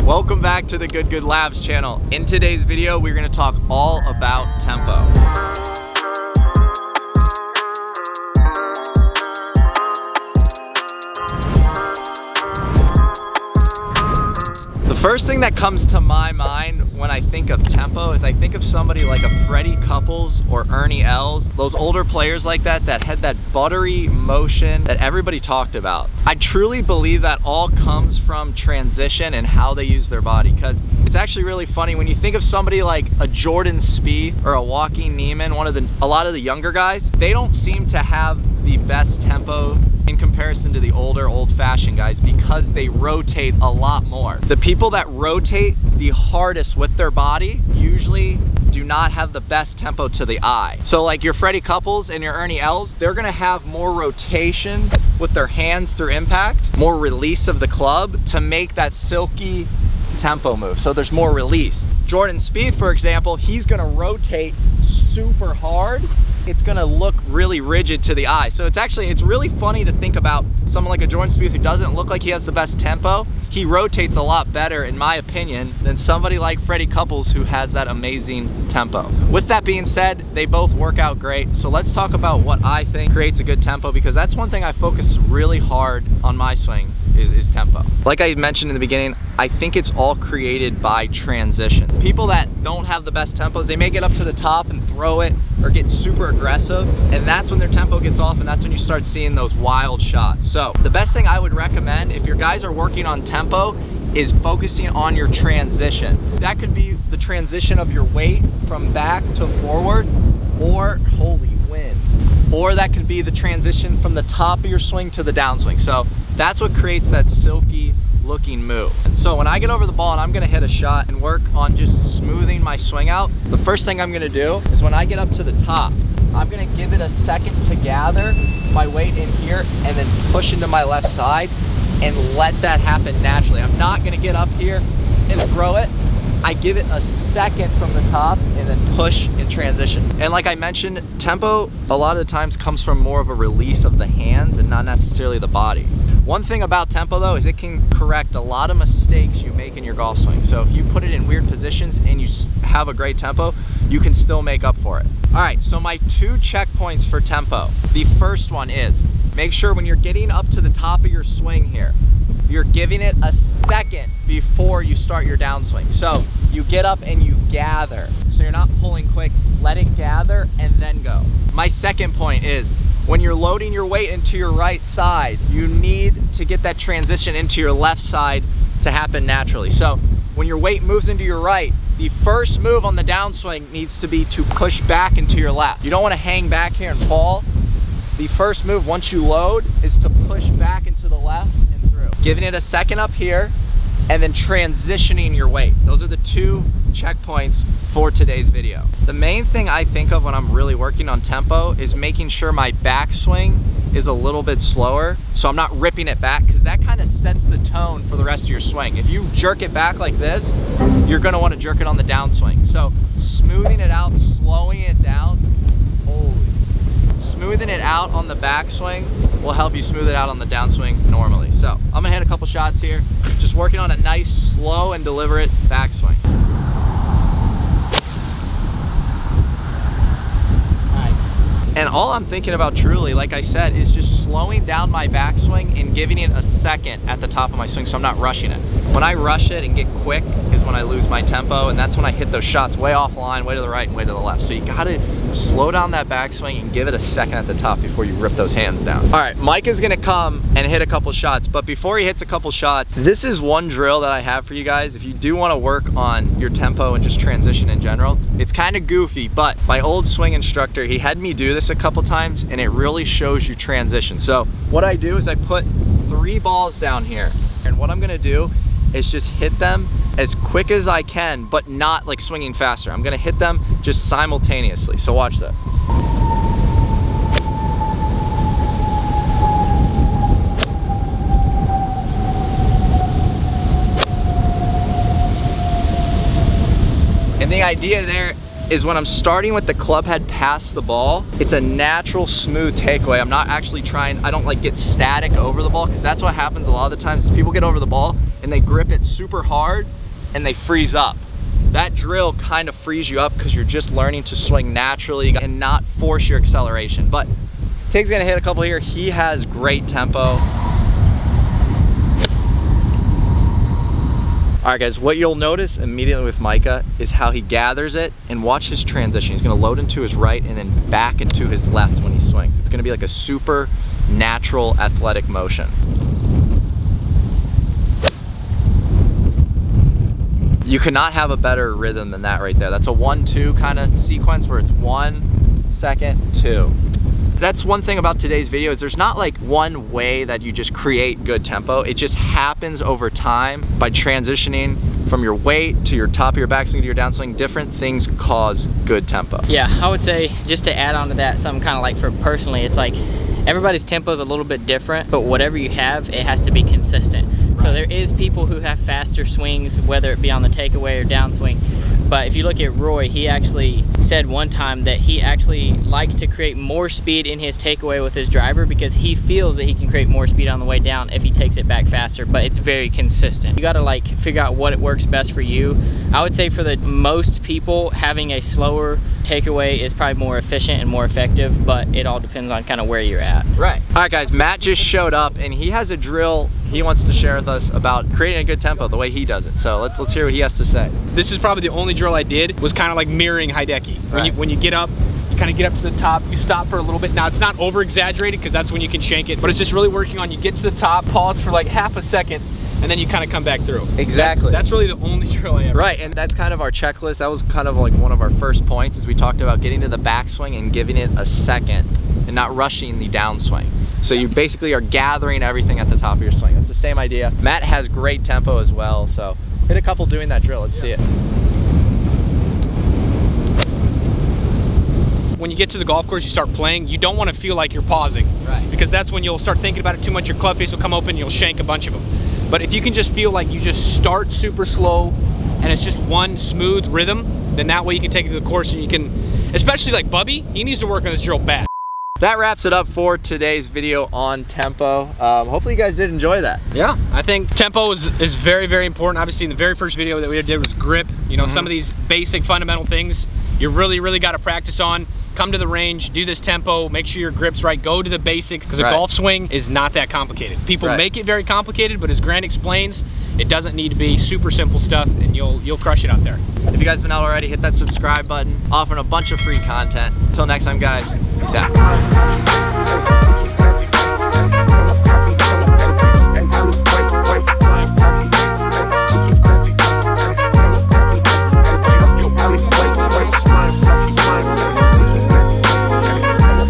Welcome back to the Good Good Labs channel. In today's video, we're gonna talk all about tempo. The first thing that comes to my mind when I think of tempo is I think of somebody like a Freddie Couples or Ernie Els, those older players like that had that buttery motion that everybody talked about. I truly believe that all comes from transition and how they use their body, because it's actually really funny when you think of somebody like a Jordan Spieth or a Joaquin Niemann, a lot of the younger guys, they don't seem to have the best tempo in comparison to the older, old-fashioned guys because they rotate a lot more. The people that rotate the hardest with their body usually do not have the best tempo to the eye. So like your Freddie Couples and your Ernie Els, they're gonna have more rotation with their hands through impact, more release of the club to make that silky tempo move. So there's more release. Jordan Spieth, for example, he's gonna rotate super hard. It's gonna look really rigid to the eye. So it's really funny to think about someone like a Jordan Spieth who doesn't look like he has the best tempo. He rotates a lot better, in my opinion, than somebody like Freddie Couples who has that amazing tempo. With that being said, they both work out great. So let's talk about what I think creates a good tempo, because that's one thing I focus really hard on my swing is tempo. Like I mentioned in the beginning, I think it's all created by transition. People that don't have the best tempos, they may get up to the top and throw it or get super aggressive, and that's when their tempo gets off, and that's when you start seeing those wild shots. So the best thing I would recommend if your guys are working on tempo is focusing on your transition. That could be the transition of your weight from back to forward, or holy wind, or that could be the transition from the top of your swing to the downswing. So that's what creates that silky looking move. So when I get over the ball and I'm gonna hit a shot and work on just smoothing my swing out, the first thing I'm gonna do is when I get up to the top, I'm gonna give it a second to gather my weight in here and then push into my left side and let that happen naturally. I'm not gonna get up here and throw it. I give it a second from the top and then push in transition. And like I mentioned, tempo a lot of the times comes from more of a release of the hands and not necessarily the body. One thing about tempo though is it can correct a lot of mistakes you make in your golf swing. So if you put it in weird positions and you have a great tempo, you can still make up for it. All right, so my 2 checkpoints for tempo. The first one is make sure when you're getting up to the top of your swing here, you're giving it a second before you start your downswing. So you get up and you gather. So you're not pulling quick, let it gather and then go. My second point is when you're loading your weight into your right side, you need to get that transition into your left side to happen naturally. So when your weight moves into your right, the first move on the downswing needs to be to push back into your left. You don't want to hang back here and fall. The first move once you load is to push back into the left and through. Giving it a second up here and then transitioning your weight. Those are the 2 checkpoints for today's video. The main thing I think of when I'm really working on tempo is making sure my backswing is a little bit slower, so I'm not ripping it back, because that kind of sets the tone for the rest of your swing. If you jerk it back like this, you're gonna want to jerk it on the downswing. So smoothing it out, slowing it down, smoothing it out on the backswing will help you smooth it out on the downswing normally. So I'm gonna hit a couple shots here, just working on a nice, slow and deliberate backswing. And all I'm thinking about truly, like I said, is just slowing down my backswing and giving it a second at the top of my swing so I'm not rushing it. When I rush it and get quick is when I lose my tempo, and that's when I hit those shots way offline, way to the right and way to the left. So you gotta slow down that backswing and give it a second at the top before you rip those hands down. All right, Mike is gonna come and hit a couple shots, but before he hits a couple shots, this is one drill that I have for you guys. If you do wanna work on your tempo and just transition in general, it's kind of goofy, but my old swing instructor, he had me do this a couple times and it really shows you transition. So what I do is I put 3 balls down here, and what I'm gonna do is just hit them as quick as I can, but not like swinging faster. I'm gonna hit them just simultaneously. So watch this. And the idea there is when I'm starting with the club head past the ball, it's a natural smooth takeaway. I'm not actually trying, I don't like get static over the ball, because that's what happens a lot of the times is people get over the ball and they grip it super hard and they freeze up. That drill kind of frees you up because you're just learning to swing naturally and not force your acceleration. But Tig's gonna hit a couple here. He has great tempo. All right guys, what you'll notice immediately with Micah is how he gathers it, and watch his transition. He's gonna load into his right and then back into his left when he swings. It's gonna be like a super natural athletic motion. You cannot have a better rhythm than that right there. That's a 1-2 kind of sequence where it's 1 second 2. That's one thing about today's video is there's not like one way that you just create good tempo. It just happens over time by transitioning from your weight to your top of your backswing to your downswing. Different things cause good tempo. Yeah, I would say just to add on to that, something kind of like for personally, it's like everybody's tempo is a little bit different, but whatever you have, it has to be consistent. Right. So there is people who have faster swings, whether it be on the takeaway or downswing. But if you look at Roy, he actually said one time that he actually likes to create more speed in his takeaway with his driver because he feels that he can create more speed on the way down if he takes it back faster, but it's very consistent. You gotta like figure out what works best for you. I would say for the most people, having a slower takeaway is probably more efficient and more effective, but it all depends on kind of where you're at. Right. All right guys, Matt just showed up and he has a drill he wants to share with us about creating a good tempo the way he does it. So let's hear what he has to say. This is probably the only drill I did was kind of like mirroring Hideki. Right. When you get up, you kind of get up to the top, you stop for a little bit. Now it's not over exaggerated because that's when you can shank it, but it's just really working on you get to the top, pause for like half a second, and then you kind of come back through. Exactly. That's really the only drill I ever. Right, and that's kind of our checklist. That was kind of like one of our first points is we talked about getting to the backswing and giving it a second and not rushing the downswing. So you basically are gathering everything at the top of your swing. That's the same idea. Matt has great tempo as well, so hit a couple doing that drill. Let's see it. When you get to the golf course, you start playing, you don't want to feel like you're pausing. Right. Because that's when you'll start thinking about it too much, your club face will come open, you'll shank a bunch of them. But if you can just feel like you just start super slow and it's just one smooth rhythm, then that way you can take it to the course and you can, especially like Bubby, he needs to work on this drill bad. That wraps it up for today's video on tempo. Hopefully you guys did enjoy that. Yeah, I think tempo is very, very important. Obviously in the very first video that we did was grip. You know, some of these basic fundamental things you really, really got to practice on. Come to the range, do this tempo, make sure your grip's right, go to the basics, because a golf swing is not that complicated. People make it very complicated, but as Grant explains, it doesn't need to be super simple stuff, and you'll crush it out there. If you guys haven't already, hit that subscribe button, offering a bunch of free content. Until next time guys, peace out.